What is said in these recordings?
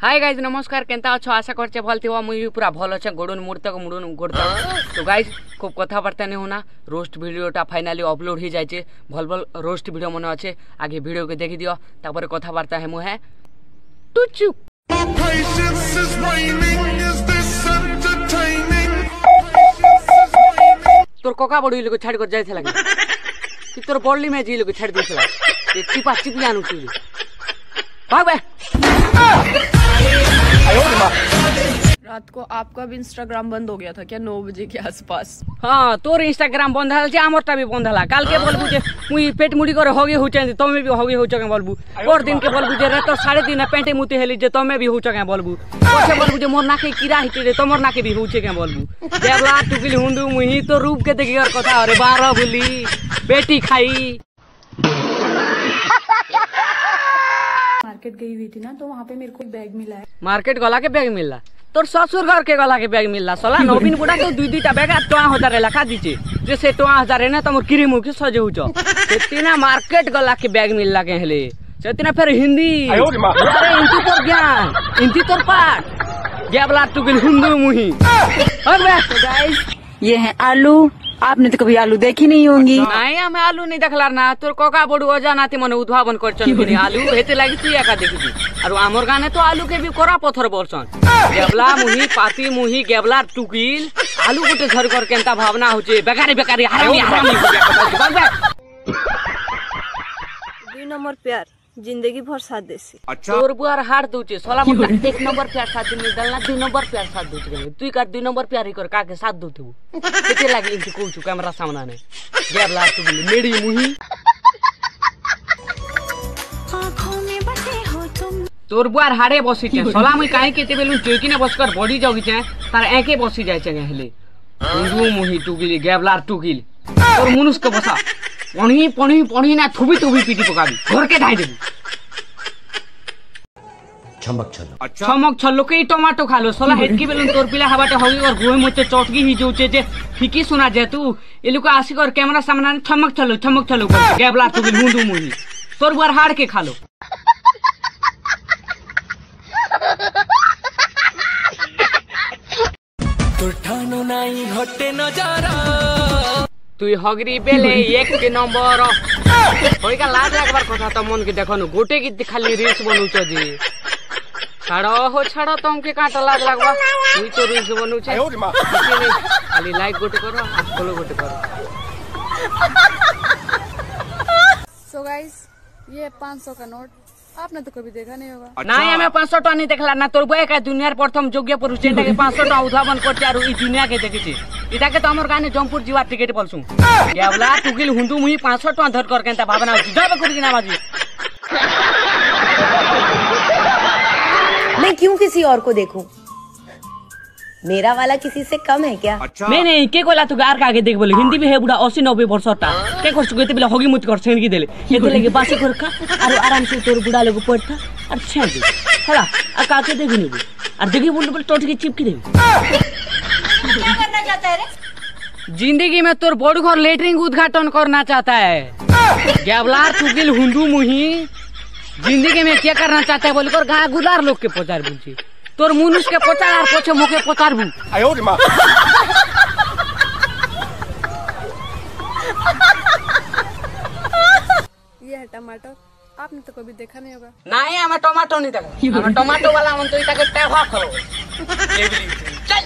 Hi guys नमस्कार Kenta अच्छो आशा करछे भल थिबो मुई पूरा भल अच्छे गोडन मुड़न गोड़ता। तो गाइज खूब कथाबार्ता नहीं होना रोस्ट वीडियोटा फाइनाली अपलोड हो जाए भल भल रोस्ट वीडियो मन अच्छे आगे वीडियो के देखी दियो तापर कथाबार्ता है मुहे टुचु तोर कोका बड़ी लोग छाड़ कर जाइथला कि तोर बॉडी में जी लोग छाड़ देथला ये चिपा चिपी आनु तू भाग बे। रात को आपका भी इंस्टाग्राम बंद हो गया था क्या 9 बजे के आसपास? हाँ तोर इंस्टाग्राम बंद हल आमरटा भी बंद हला काल के बोलबू जे मुई पेट मुड़ी करे होगे होचे तमे भी होगे होचे के बोलबू और दिन के बोलबू जे रात 3:30 पेंटे मुते हेली जे तमे भी होचे के बोलबू ओसे बोलबू जे मोर नाके कीड़ा हिटे रे तमोर नाके भी होचे के बोलबू देवला टुकिल हुंडू मुही तो रूप के देखी और कथा अरे 12 बुली बेटी खाई। मार्केट गई हुई थी ना तो वहाँ पे मेरे को बैग मिला है। मार्केट गला के बैग मिलला तोर ससुर घर के गला के बैग मिलला साला नवीन बुढ़ा तो 2-2टा बैग 2,000 लखा दीचे जैसे 2,000 है ना तुम किरी मुखी सजे हुचो सेतिना मार्केट गला के बैग मिलला के हेले सेतिना फिर हिंदी अरे इंती तोर ज्ञान इंती तोर पाठ गेबला टुकिल हिंदू मुही। और गाइस ये है आलू, आपने तो कभी आलू देखी नहीं होंगी। नहीं हमें आलू नहीं देखला ना तोर कोका बड़ू अजाना थी मने उद्भावन करछन कि आलू हेते लागी तू एका देखी और हमर गाने तो आलू के भी कोरा पत्थर बोलछन गेबला मुही पाती मुही गेबला टुकिल आलू गुटे झर कर केनता भावना होचे बेकारी हरामी हो गया। 2 नंबर प्यार जिंदगी भर साथ देसी तोर बुआर हार दूचे सोला मुद्दा 1 नंबर प्यार साथ में दलना 2 नंबर प्यार साथ दूचे तू कर 2 नंबर प्यार ही कर का के साथ दूतू केते लागी इनके कोचू कैमरा सामने ने गेबला टुकिल मेडी मुही आंखों में बसे हो तुम तोर बुआर हाड़े बसी छे सोला मुई काहे केते बेलु चौकी ने बसकर बॉडी जगी छे तार एके बसी जाय छे हेले हिंदू मुही टुकिल गेबला टुकिल तोर मुनुस के बसा पणी ना थुबी पीटी पकाबी घर के धाई देबू छमक छल्लो के टमाटो खालो सोला हेडकी बेलुन तोर पिला हवाटे होगी और गोय मोचे चटकी ही जोचे जे फिकी सुना जे तू एलु का आशिक और कैमरा सामने छमक छल्लो कर गेबला टुकिल हुंडू मुही तोर बुआर हाड़ के खालो तुठानो नाई घटे नजारा तुई हगरी बेले 1 नंबर होइका लाज लागबार कथा त मन के देखनु गोटे की खाली रील्स बनउछ जी छाड़ो तुमके काटा लाज लागबा तुई तो रील्स बनउछ खाली लाइक गोटे करो आ फॉलो गोटे करो। सो गाइस ये 500 का नोट आपने तो कभी देखा नहीं होगा। नहीं हमें 500 टका नहीं देखला ना तोर बुआ का दुनियार प्रथम योग्य पुरुष जेटा के 500 टका उद्भावन करते आरो ई दुनिया के देखिछि इटा के तो हमर गाने जमपुर जीवा टिकट बोलसु गेबला टुकिल हुंडू मुही 500 टका धर कर केनता भावना होछि जब करी ना बाजी। मैं क्यों किसी और को देखूं? मेरा वाला किसी से कम है क्या? नहीं के कोला तू गार का आगे देख बोले हिंदी भी है बुढ़ा 80-90 वर्षटा के करछ गते बेला होगी मुत कर छेन की देले एते लगे बासी कर का और आराम से तोर बुढ़ा लोग पड़ता और छेन दे हला आ का के देखनी और देखी बोल बोल टोट के चिपकी दे क्या करना चाहता है रे? जिंदगी में तोर बड़ घर लेटरिंग उद्घाटन करना चाहता है गेबला टुकिल हुंडू मुही जिंदगी में क्या करना चाहता है बोलकर गा गुलार लोग के पचार बुझी तोर मुनुस के पचार और पछे मुके पचारबू ये है टमाटर आपने तो कभी देखा नहीं होगा। नहीं हमें टमाटो नहीं देखा हमें टमाटो वाला मन तो इता के टेवा खलो चल।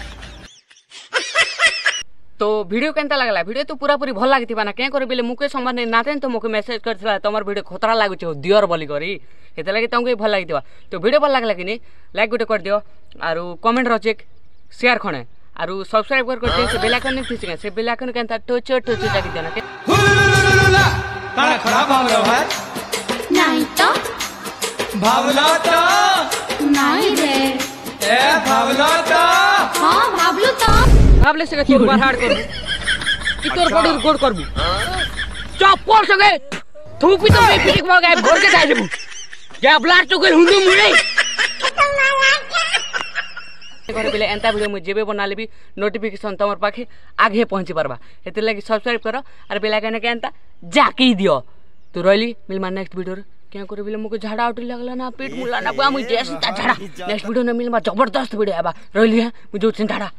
तो वीडियो केनता लागला वीडियो तो पूरा पूरी भल लागिथिबा ना के करे बेले मुके संबंध नातेन तो मुके मेसेज करथिला तमर वीडियो खतरा लागु छ दियर बोली करी हेते लागि तमके भल लागिथिबा तो वीडियो भल लागला कि नहीं लाइक गुटे कर दियो आरो कमेंट रो चेक शेयर खणे आरो सब्सक्राइब कर दियो से बेल आइकन नहीं थिसे से बेल आइकन केनता टोचो जागी देना के तारा खराब भावलो है नहीं तो भावला तो नहीं रे ए भावला तो हाँ भावलो तो भावले से तोर बार हाड़ करबू कि तोर बॉडी गोड करबू चप्पल संगे थूपी तो मैं पिटिक में गायब घर के जाय देबू गेबला टुकिल हुंडू मुही घर बेले एंता वीडियो में जेबे बना लेबी नोटिफिकेशन तमर पाखे आगे पहुंची परबा हेते लागि सब्सक्राइब करो और बेल आइकन के एंता जाकी दियो तो रोइली मिलमा नेक्स्ट वीडियो क्या करे बिले मुझे झाड़ा उठी लगला ना पेट मुला ना बा मुझे जैसे झाड़ा नेक्स्ट वीडियो न मिल जबरदस्त वीडियो है बा रहली है मुझे झाड़ा